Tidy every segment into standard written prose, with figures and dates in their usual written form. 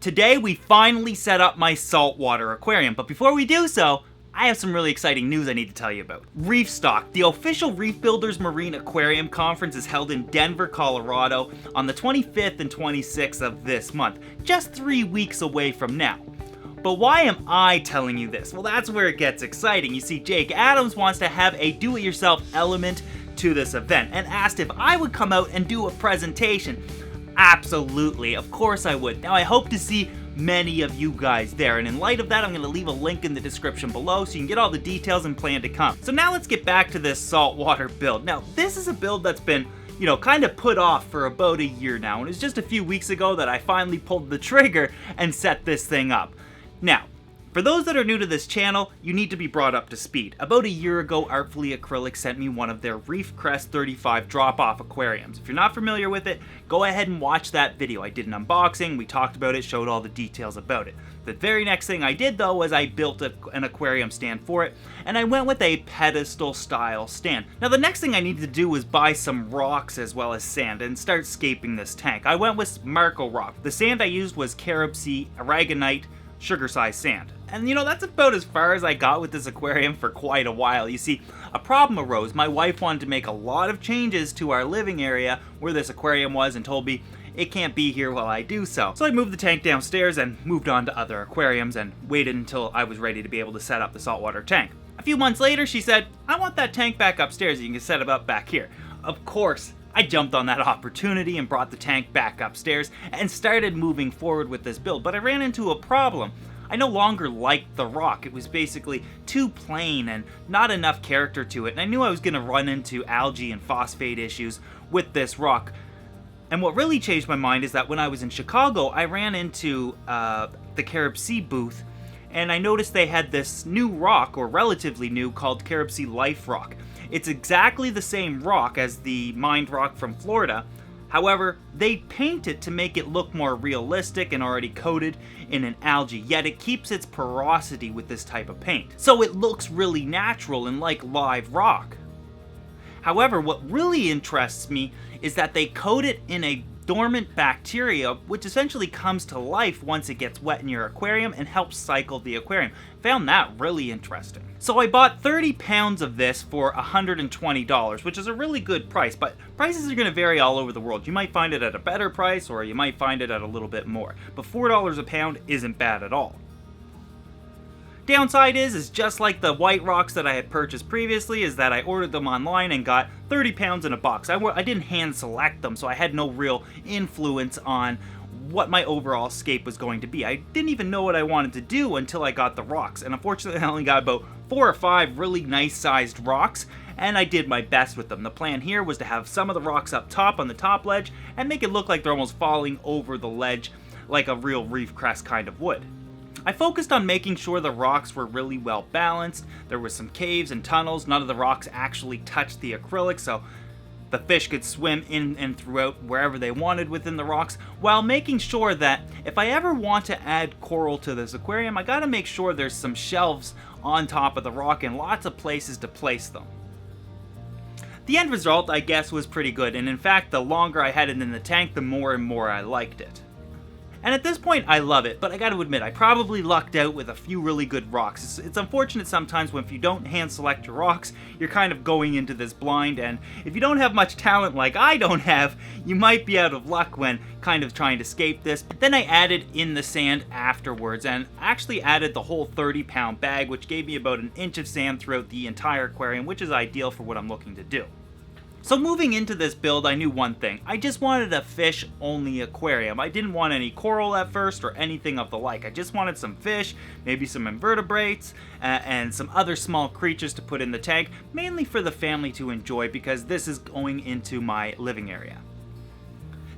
today we finally set up my saltwater aquarium, but before we do so, I have some really exciting news I need to tell you about. Reefstock, the official Reef Builders Marine Aquarium Conference, is held in Denver, Colorado on the 25th and 26th of this month, just 3 weeks away from now. But why am I telling you this? Well, that's where it gets exciting. You see, Jake Adams wants to have a do-it-yourself element to this event and asked if I would come out and do a presentation. Absolutely, of course I would. Now I hope to see many of you guys there, and in light of that I'm going to leave a link in the description below so you can get all the details and plan to come. So now let's get back to this saltwater build. Now this is a build that's been, kind of put off for about a year now, and it's just a few weeks ago that I finally pulled the trigger and set this thing up. Now, for those that are new to this channel, you need to be brought up to speed. About a year ago, Artfully Acrylic sent me one of their Reef Crest 35 drop-off aquariums. If you're not familiar with it, go ahead and watch that video. I did an unboxing, we talked about it, showed all the details about it. The very next thing I did though was I built an aquarium stand for it, and I went with a pedestal style stand. Now the next thing I needed to do was buy some rocks as well as sand and start scaping this tank. I went with Marco Rock. The sand I used was Carib Sea Aragonite sugar size sand. And that's about as far as I got with this aquarium for quite a while. You see, a problem arose. My wife wanted to make a lot of changes to our living area where this aquarium was and told me it can't be here while I do so. So I moved the tank downstairs and moved on to other aquariums and waited until I was ready to be able to set up the saltwater tank. A few months later, she said, I want that tank back upstairs. You can set it up back here. Of course, I jumped on that opportunity and brought the tank back upstairs and started moving forward with this build, but I ran into a problem. I no longer liked the rock. It was basically too plain and not enough character to it, and I knew I was going to run into algae and phosphate issues with this rock. And what really changed my mind is that when I was in Chicago, I ran into the Carib Sea booth, and I noticed they had this new rock, or relatively new, called Carib Sea Life Rock. It's exactly the same rock as the mined rock from Florida. However, they paint it to make it look more realistic and already coated in an algae, yet it keeps its porosity with this type of paint. So it looks really natural and like live rock. However, what really interests me is that they coat it in a dormant bacteria, which essentially comes to life once it gets wet in your aquarium and helps cycle the aquarium. Found that really interesting. So I bought 30 pounds of this for $120, which is a really good price, but prices are going to vary all over the world. You might find it at a better price, or you might find it at a little bit more, but $4 a pound isn't bad at all. Downside is just like the white rocks that I had purchased previously, is that I ordered them online and got 30 pounds in a box. I didn't hand select them, so I had no real influence on what my overall scape was going to be. I didn't even know what I wanted to do until I got the rocks, and unfortunately I only got about 4 or 5 really nice sized rocks, and I did my best with them. The plan here was to have some of the rocks up top on the top ledge and make it look like they're almost falling over the ledge like a real reef crest kind of would. I focused on making sure the rocks were really well balanced. There was some caves and tunnels. None of the rocks actually touched the acrylic, so the fish could swim in and throughout wherever they wanted within the rocks, while making sure that if I ever want to add coral to this aquarium, I gotta make sure there's some shelves on top of the rock and lots of places to place them. The end result, I guess, was pretty good, and in fact, the longer I had it in the tank, the more and more I liked it. And at this point, I love it, but I gotta admit, I probably lucked out with a few really good rocks. It's unfortunate sometimes when if you don't hand select your rocks, you're kind of going into this blind, and if you don't have much talent like I don't have, you might be out of luck when kind of trying to escape this. But then I added in the sand afterwards, and actually added the whole 30-pound bag, which gave me about an inch of sand throughout the entire aquarium, which is ideal for what I'm looking to do. So moving into this build, I knew one thing. I just wanted a fish-only aquarium. I didn't want any coral at first or anything of the like. I just wanted some fish, maybe some invertebrates, and some other small creatures to put in the tank, mainly for the family to enjoy because this is going into my living area.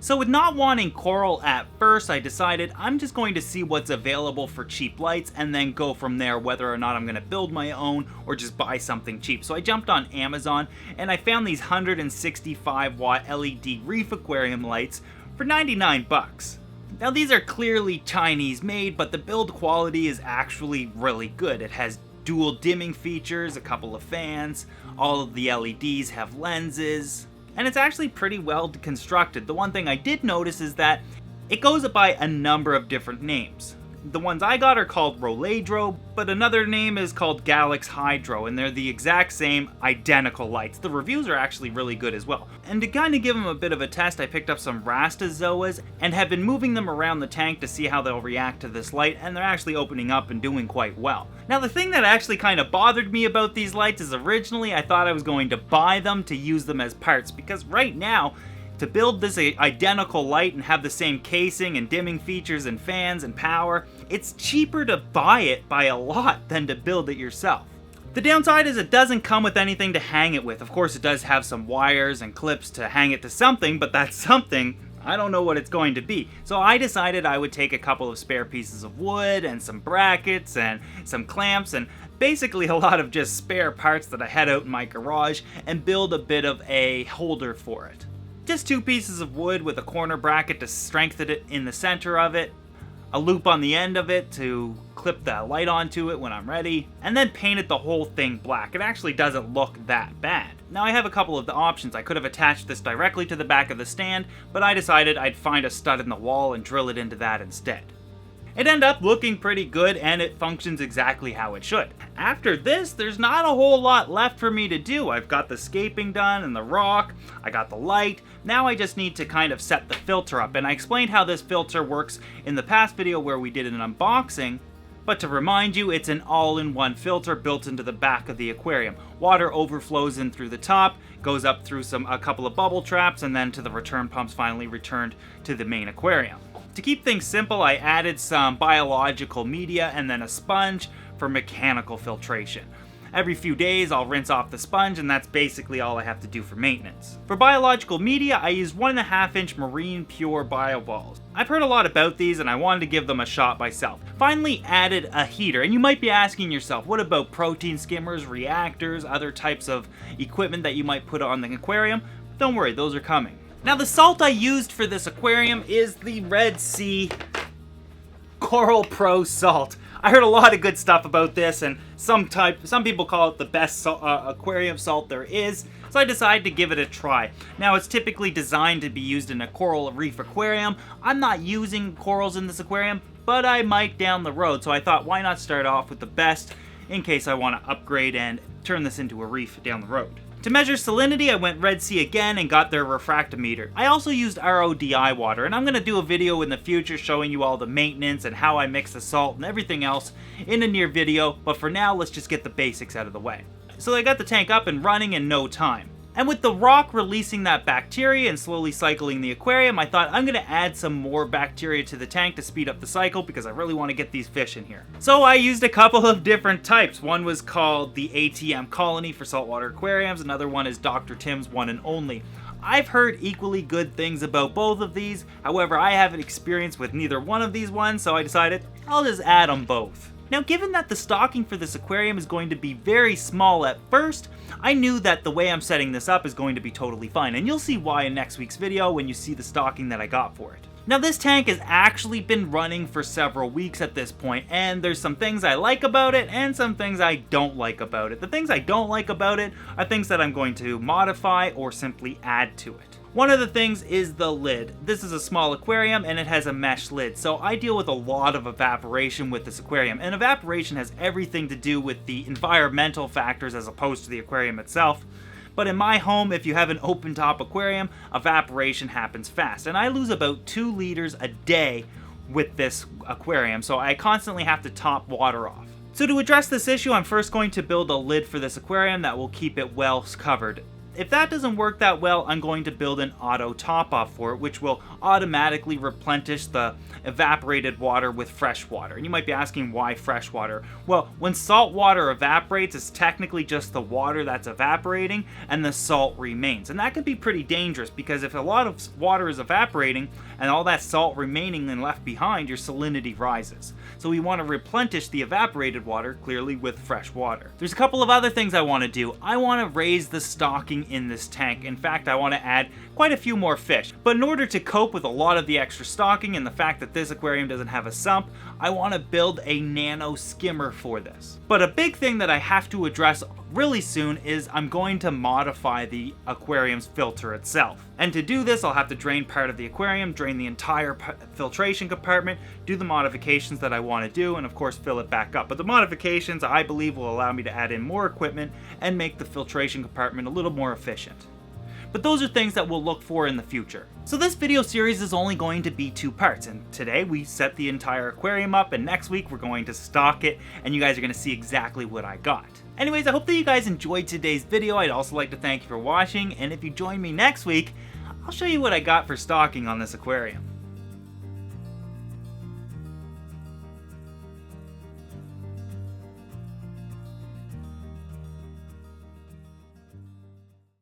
So with not wanting coral at first, I decided I'm just going to see what's available for cheap lights and then go from there whether or not I'm going to build my own or just buy something cheap. So I jumped on Amazon and I found these 165 watt LED reef aquarium lights for 99 bucks. Now these are clearly Chinese made, but the build quality is actually really good. It has dual dimming features, a couple of fans, all of the LEDs have lenses, and it's actually pretty well constructed. The one thing I did notice is that It goes by a number of different names. The ones I got are called Roladro, but another name is called Galax Hydro, and they're the exact same, identical lights. The reviews are actually really good as well. And to kind of give them a bit of a test, I picked up some Rastazoas and have been moving them around the tank to see how they'll react to this light, and they're actually opening up and doing quite well. Now, the thing that actually kind of bothered me about these lights is originally I thought I was going to buy them to use them as parts, because right now, to build this identical light and have the same casing and dimming features and fans and power, it's cheaper to buy it by a lot than to build it yourself. The downside is it doesn't come with anything to hang it with. Of course, it does have some wires and clips to hang it to something, but that something, I don't know what it's going to be. So I decided I would take a couple of spare pieces of wood and some brackets and some clamps and basically a lot of just spare parts that I had out in my garage and build a bit of a holder for it. Just 2 pieces of wood with a corner bracket to strengthen it in the center of it, a loop on the end of it to clip the light onto it when I'm ready, and then painted the whole thing black. It actually doesn't look that bad. Now I have a couple of the options. I could have attached this directly to the back of the stand, but I decided I'd find a stud in the wall and drill it into that instead. It ended up looking pretty good, and it functions exactly how it should. After this, there's not a whole lot left for me to do. I've got the scaping done and the rock, I got the light. Now I just need to kind of set the filter up, and I explained how this filter works in the past video where we did an unboxing. But to remind you, it's an all-in-one filter built into the back of the aquarium. Water overflows in through the top, goes up through a couple of bubble traps, and then to the return pumps finally returned to the main aquarium. To keep things simple, I added some biological media and then a sponge for mechanical filtration. Every few days I'll rinse off the sponge, and that's basically all I have to do for maintenance. For biological media, I used 1.5-inch Marine Pure Bio Balls. I've heard a lot about these and I wanted to give them a shot myself. Finally added a heater, and you might be asking yourself, what about protein skimmers, reactors, other types of equipment that you might put on the aquarium? Don't worry, those are coming. Now the salt I used for this aquarium is the Red Sea Coral Pro Salt. I heard a lot of good stuff about this, and some people call it the best aquarium salt there is, so I decided to give it a try. Now it's typically designed to be used in a coral reef aquarium. I'm not using corals in this aquarium, but I might down the road, so I thought why not start off with the best in case I want to upgrade and turn this into a reef down the road. To measure salinity, I went Red Sea again and got their refractometer. I also used RODI water, and I'm going to do a video in the future showing you all the maintenance and how I mix the salt and everything else in a near video, but for now, let's just get the basics out of the way. So I got the tank up and running in no time. And with the rock releasing that bacteria and slowly cycling the aquarium, I thought I'm going to add some more bacteria to the tank to speed up the cycle because I really want to get these fish in here. So I used a couple of different types. One was called the ATM Colony for saltwater aquariums. Another one is Dr. Tim's One and Only. I've heard equally good things about both of these. However, I haven't experience with neither one of these ones, so I decided I'll just add them both. Now, given that the stocking for this aquarium is going to be very small at first, I knew that the way I'm setting this up is going to be totally fine, and you'll see why in next week's video when you see the stocking that I got for it. Now, this tank has actually been running for several weeks at this point, and there's some things I like about it and some things I don't like about it. The things I don't like about it are things that I'm going to modify or simply add to it. One of the things is the lid. This is a small aquarium and it has a mesh lid, so I deal with a lot of evaporation with this aquarium, and evaporation has everything to do with the environmental factors as opposed to the aquarium itself. But in my home, if you have an open top aquarium, evaporation happens fast, and I lose about 2 liters a day with this aquarium, so I constantly have to top water off. So to address this issue, I'm first going to build a lid for this aquarium that will keep it well covered. If that doesn't work that well, I'm going to build an auto top-off for it, which will automatically replenish the evaporated water with fresh water. And you might be asking, why fresh water? Well, when salt water evaporates, it's technically just the water that's evaporating and the salt remains. And that can be pretty dangerous because if a lot of water is evaporating and all that salt remaining and left behind, your salinity rises. So we want to replenish the evaporated water, clearly with fresh water. There's a couple of other things I want to do. I want to raise the stocking in this tank. In fact, I want to add quite a few more fish. But in order to cope with a lot of the extra stocking and the fact that this aquarium doesn't have a sump, I want to build a nano skimmer for this. But a big thing that I have to address really soon is I'm going to modify the aquarium's filter itself. And to do this, I'll have to drain part of the aquarium, drain the entire filtration compartment, do the modifications that I want to do, and of course fill it back up. But the modifications, I believe, will allow me to add in more equipment and make the filtration compartment a little more efficient. But those are things that we'll look for in the future. So this video series is only going to be 2 parts, and today we set the entire aquarium up, and next week we're going to stock it, and you guys are going to see exactly what I got. Anyways, I hope that you guys enjoyed today's video. I'd also like to thank you for watching, and if you join me next week, I'll show you what I got for stocking on this aquarium.